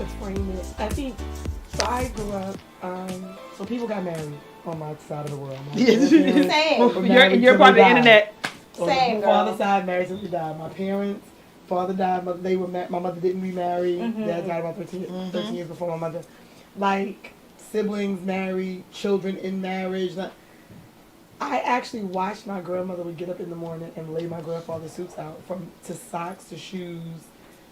to frame it. I think, so I grew up, so people got married on my side of the world. Same. You're part of the internet. Same, girl. Father side, married since we died. My parents, father died, they were my mother didn't remarry. Dad died about 13 years before my mother. Like, siblings married, children in marriage. I actually watched my grandmother would get up in the morning and lay my grandfather's suits out, to socks to shoes.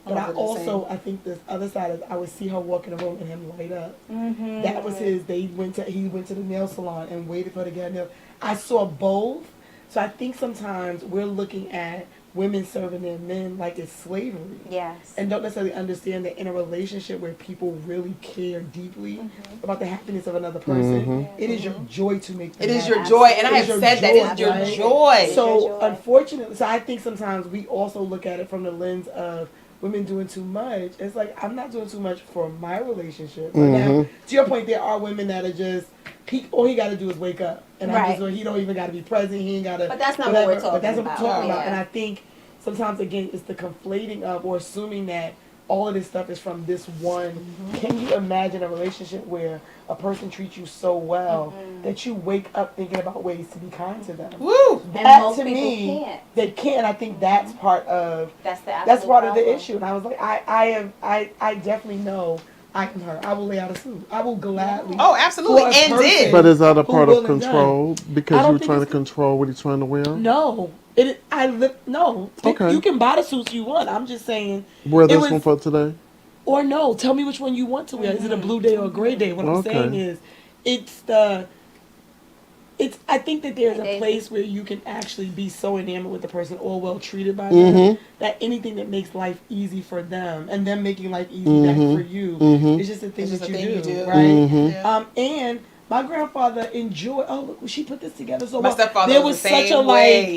But I also, I think this other side is I would see her walk in the room and him light up. That was his. He went to the nail salon and waited for her to get nails. I saw both. So I think sometimes we're looking at women serving their men like it's slavery. Yes. And don't necessarily understand that in a relationship where people really care deeply about the happiness of another person, it is your joy to make them happy. It is your joy. And I have said that it's your joy. So unfortunately, so I think sometimes we also look at it from the lens of women doing too much. It's like, I'm not doing too much for my relationship. But now, to your point, there are women that are just, all he got to do is wake up. And he don't even got to be present. He ain't got to. But that's not what we're talking about. But that's what we're talking about. And I think sometimes, again, it's the conflating of or assuming that all of this stuff is from this one. Can you imagine a relationship where a person treats you so well that you wake up thinking about ways to be kind to them? Woo! That to me, they can't. I think that's part of that's part of the issue. And I was like, I definitely know I am her. I will lay out a suit. I will gladly. Oh, absolutely, and did. But is that a part of control because you're trying to control what he's trying to wear? No. No. Okay. You can buy the suits you want. I'm just saying. Wear this one for today? Or no. Tell me which one you want to wear. Is it a blue day or a gray day? What I'm saying is, I think that there's a place where you can actually be so enamored with the person or well treated by them that anything that makes life easy for them and them making life easy back for you is just a thing that you do, right? And my grandfather enjoyed. Oh, look, she put this together so well. There was such a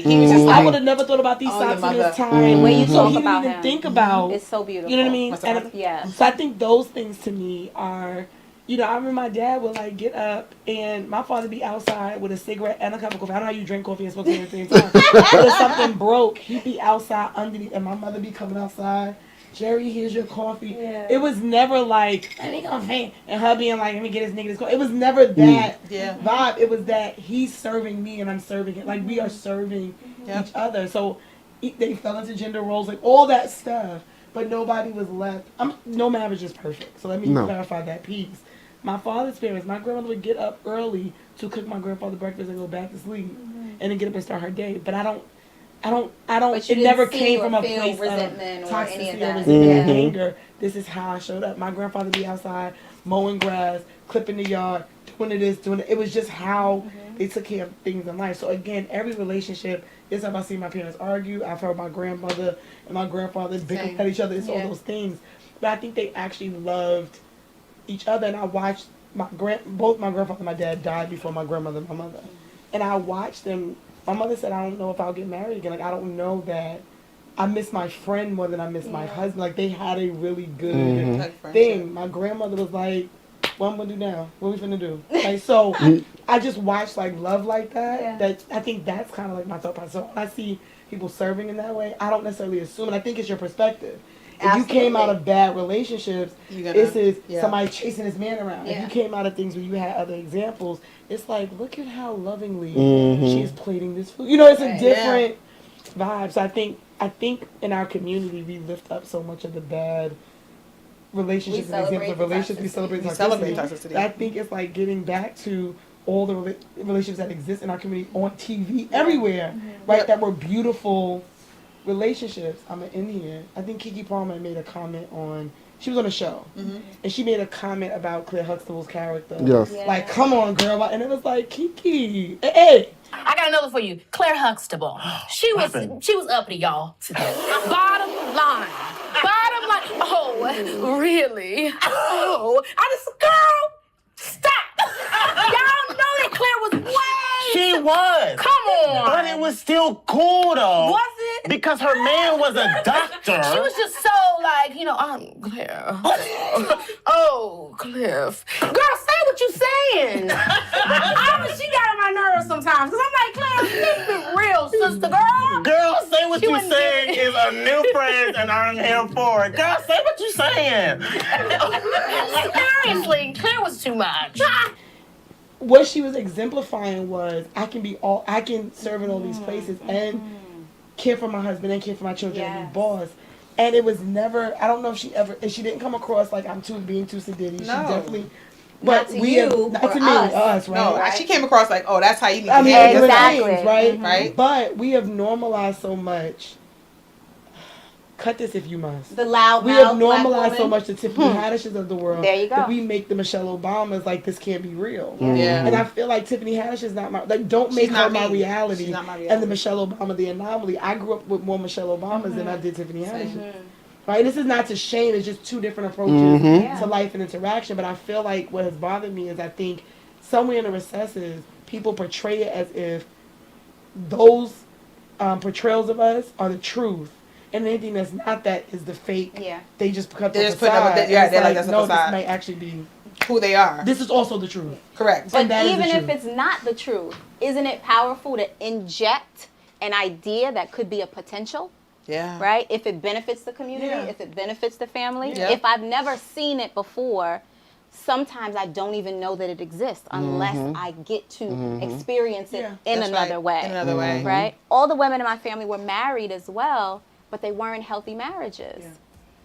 He was just I would have never thought about these socks in his time. When you So talk he about didn't even think about. It's so beautiful. You know what I mean? Yeah. So I think those things to me are. You know, I remember my dad would like get up and my father be outside with a cigarette and a cup of coffee. I don't know how you drink coffee and smoke at the same time. But if something broke, he'd be outside underneath, and my mother be coming outside. Jerry, here's your coffee. Yeah. It was never like, let me go faint. And her being like, let me get this nigga this coffee. It was never that vibe. It was that he's serving me and I'm serving him. Like, we are serving each other. So they fell into gender roles, like all that stuff. But nobody was left. No marriage is perfect. So let me clarify that piece. My father's parents, my grandmother would get up early to cook my grandfather breakfast and go back to sleep, and then get up and start her day. But I don't. It never came from a place of toxicity or resentment, anger. This is how I showed up. My grandfather be outside mowing grass, clipping the yard, doing this, doing it. It was just how they took care of things in life. So again, every relationship. Yes, I've seen my parents argue. I've heard my grandmother and my grandfather bicker at each other. It's all those things. But I think they actually loved each other, and I watched both my grandfather and my dad died before my grandmother and my mother, and I watched them. My mother said, I don't know if I'll get married again. Like, I don't know that I miss my friend more than I miss my husband. Like, they had a really good thing. My grandmother was like, what I'm gonna do now? What we finna do? Like, so I just watched like love like that. That I think that's kind of like my thought process. So when I see people serving in that way, I don't necessarily assume, and I think it's your perspective. If you came out of bad relationships, this is somebody chasing his man around. If you came out of things where you had other examples, it's like, look at how lovingly she's plating this food. You know, it's a different vibe. So I think in our community, we lift up so much of the bad relationships and examples of relationships. We celebrate toxicity. I think it's like getting back to all the relationships that exist in our community on TV everywhere, right? That were beautiful relationships. I'm in here. I think Keke Palmer made a comment on. She was on a show, and she made a comment about Clair Huxtable's character. Yes. Like, come on, girl, and it was like, Keke, hey. I got another for you. Clair Huxtable. She was uppity, y'all. Bottom line. Oh, really? Oh, girl, stop. Y'all know that Clair was way. She was. Come on. But it was still cool, though. Was it? Because her man was a doctor. She was just so like, I'm Claire. Oh, Cliff. Girl, say what you saying. She got on my nerves sometimes. Because I'm like, Claire, keep it real, sister girl. Girl, say what what you're saying is a new phrase, and I'm here for it. Girl, say what you're saying. Seriously, Claire was too much. What she was exemplifying was I can serve in all these places and care for my husband and care for my children and be boss. And it was never, I don't know if she didn't come across like I'm being too sedity. She definitely, but not to me, us, right? No, she came across like, oh, that's how you need to handle exactly. things, right? Mm-hmm. Right. But we have normalized so much. Cut this if you must. The loud we have normalized so much the Tiffany Haddishes of the world. There you go. That we make the Michelle Obamas like this can't be real. Yeah. And I feel like Tiffany Haddish is not my don't make her my reality. She's not my reality. And the Michelle Obama the anomaly. I grew up with more Michelle Obamas than I did Tiffany Haddish. Right? This is not to shame, it's just two different approaches to life and interaction. But I feel like what has bothered me is I think somewhere in the recesses people portray it as if those portrayals of us are the truth. And anything that's not that is the fake. Yeah. They just cut the facade. They're like that's a facade. This might actually be who they are. This is also the truth. Correct. But even if it's not the truth, isn't it powerful to inject an idea that could be a potential? Yeah. Right? If it benefits the community, if it benefits the family. Yeah. If I've never seen it before, sometimes I don't even know that it exists unless I get to experience it in another way. In another way. Right? All the women in my family were married as well, but they weren't healthy marriages. Yeah.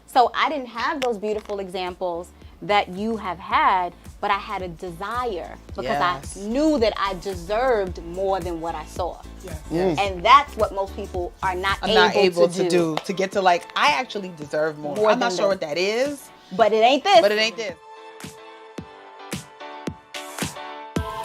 So I didn't have those beautiful examples that you have had, but I had a desire because I knew that I deserved more than what I saw. Yes. And that's what most people are not able to do. To get to like, I actually deserve more. I'm not sure what that is. But it ain't this. But it ain't this.